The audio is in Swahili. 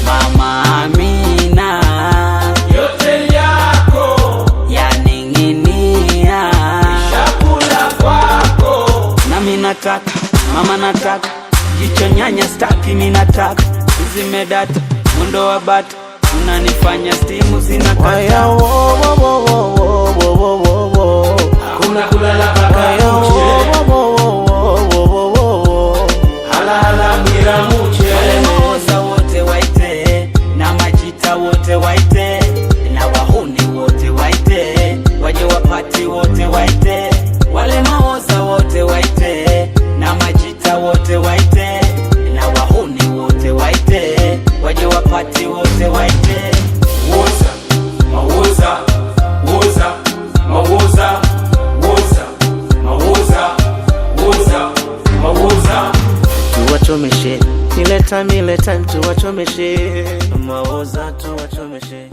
Mama Amina, yote yako yaning'inia, chakula kwako. nami nataka, mama nataka, jicho nyanya staki, mimi nataka zimedata, mundo wa bata unanifanya stimu zinakata. Hakuna kulala paka kuche, hala hala mwira muche. Wale maoza wote waite, na majita wote waite, na wahuni wote waite, waje wapati wote waite. Wale maoza wote waite, na majita wote waite, na wahuni wote waite, waje wapati wote waite. Woza, mawoza, woza, mawoza, woza, mawoza, woza, mawoza. Tuwachomeshe, ile time tuwachomeshe, mawoza tuwachomeshe.